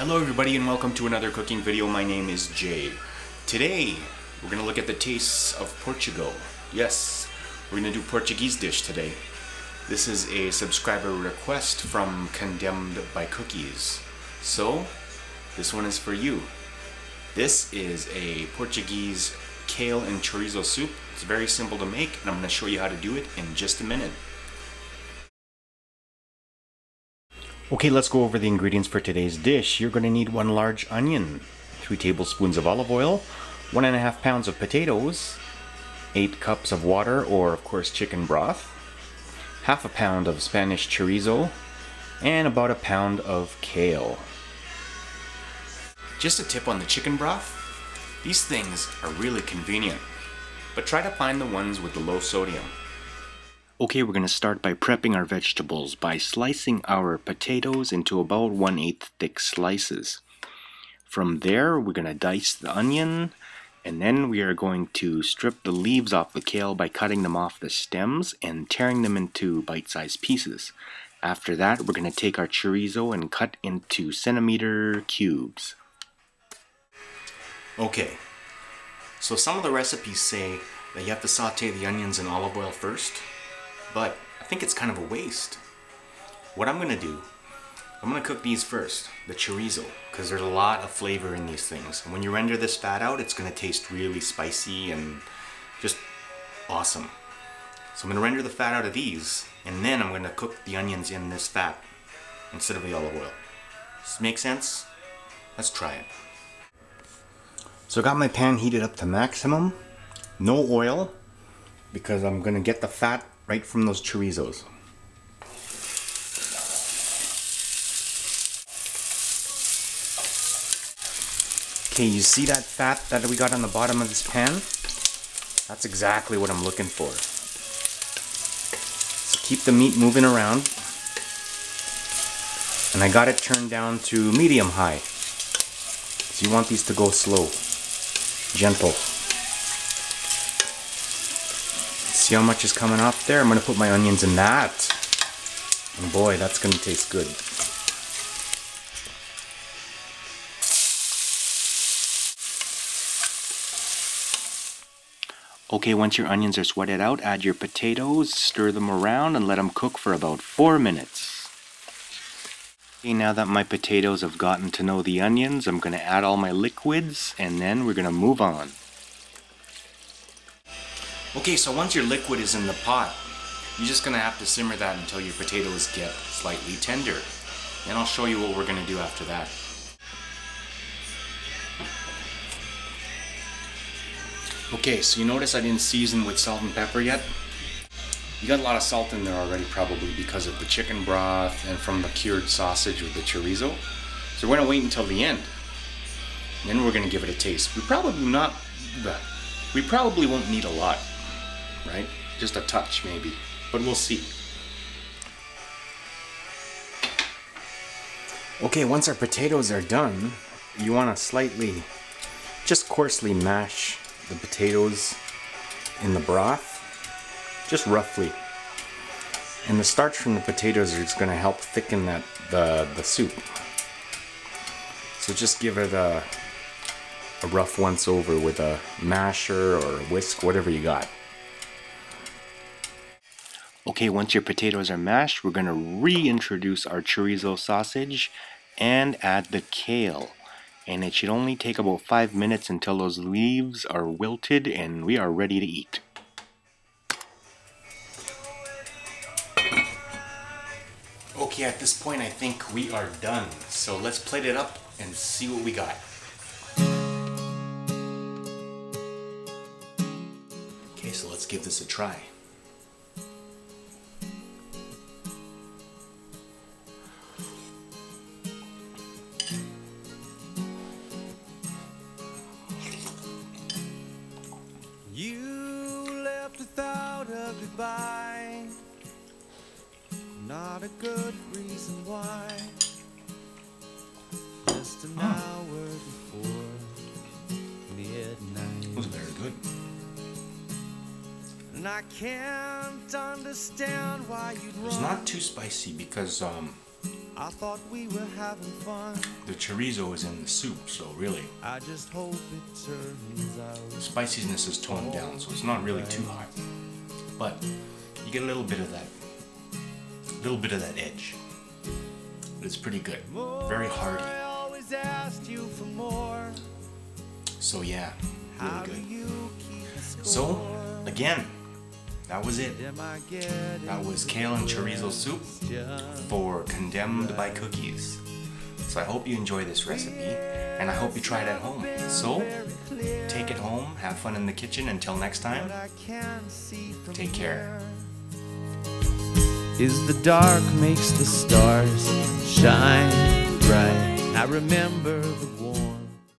Hello everybody and welcome to another cooking video. My name is Jay. Today we're going to look at the tastes of Portugal. Yes, we're going to do Portuguese dish today. This is a subscriber request from CondemnedByCookies. So this one is for you. This is a Portuguese kale and chorizo soup. It's very simple to make and I'm going to show you how to do it in just a minute. Okay, let's go over the ingredients for today's dish. You're going to need 1 large onion, 3 tablespoons of olive oil, 1.5 pounds of potatoes, 8 cups of water or of course chicken broth, half a pound of Spanish chorizo, and about a pound of kale. Just a tip on the chicken broth, these things are really convenient, but try to find the ones with the low sodium. Okay, we're going to start by prepping our vegetables by slicing our potatoes into about 1/8 thick slices. From there, we're going to dice the onion, and then we are going to strip the leaves off the kale by cutting them off the stems and tearing them into bite-sized pieces. After that, we're going to take our chorizo and cut into centimeter cubes. Okay, so some of the recipes say that you have to saute the onions in olive oil first. But I think it's kind of a waste. What I'm going to do, I'm going to cook these first, the chorizo, because there's a lot of flavor in these things. And when you render this fat out, it's going to taste really spicy and just awesome. So I'm going to render the fat out of these, and then I'm going to cook the onions in this fat instead of the olive oil. Does this make sense? Let's try it. So I got my pan heated up to maximum, no oil, because I'm going to get the fat right from those chorizos. Okay, you see that fat that we got on the bottom of this pan? That's exactly what I'm looking for. So keep the meat moving around. And I got it turned down to medium high. So you want these to go slow, gentle. See how much is coming off there? I'm going to put my onions in that. And boy, that's going to taste good. Okay, once your onions are sweated out, add your potatoes, stir them around, and let them cook for about 4 minutes. Okay, now that my potatoes have gotten to know the onions, I'm going to add all my liquids, and then we're going to move on. Okay, so once your liquid is in the pot, you're just going to have to simmer that until your potatoes get slightly tender. And I'll show you what we're going to do after that. Okay, so you notice I didn't season with salt and pepper yet? You got a lot of salt in there already, probably because of the chicken broth and from the cured sausage with the chorizo. So we're going to wait until the end. And then we're going to give it a taste. We probably won't need a lot. Right? Just a touch maybe, but we'll see. Okay, once our potatoes are done, you want to just coarsely mash the potatoes in the broth, just roughly. And the starch from the potatoes is going to help thicken the soup. So just give it a rough once over with a masher or a whisk, whatever you got. Okay, once your potatoes are mashed, we're going to reintroduce our chorizo sausage and add the kale. And it should only take about 5 minutes until those leaves are wilted and we are ready to eat. Okay, at this point I think we are done. So let's plate it up and see what we got. Okay, so let's give this a try. You left without a goodbye. Not a good reason why. Just an hour before midnight. It was very good. And I can't understand why you'd run. It's not too spicy because I thought we were having fun. The chorizo is in the soup, so really, I just hope it turns out. the spiciness is toned down, so it's not really too hot. But you get a little bit of that edge. But it's pretty good. Very hearty. I always asked you for more. So yeah, How really do good. you keep score? So, again, that was it. Am I getting That was kale and chorizo soup for Condemned by Cookies. So I hope you enjoy this recipe, and I hope you try it at home. So, take it home, have fun in the kitchen. Until next time, I can see from take care. Is the dark makes the stars shine bright. I remember the